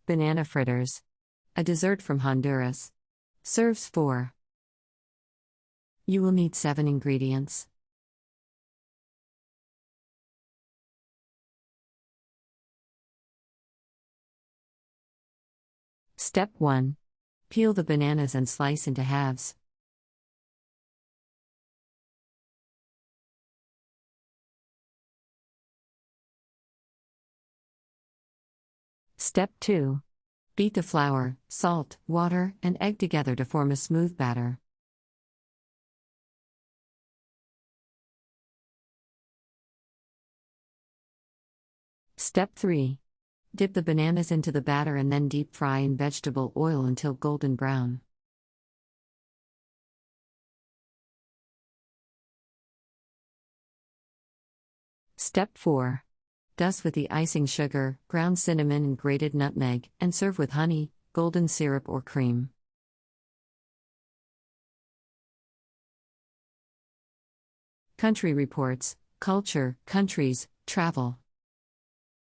Banana fritters. A dessert from Honduras. Serves 4. You will need 7 ingredients. Step 1. Peel the bananas and slice into halves. Step 2. Beat the flour, salt, water, and egg together to form a smooth batter. Step 3. Dip the bananas into the batter and then deep fry in vegetable oil until golden brown. Step 4. Dust with the icing sugar, ground cinnamon and grated nutmeg, and serve with honey, golden syrup or cream. Country Reports, Culture, Countries, Travel.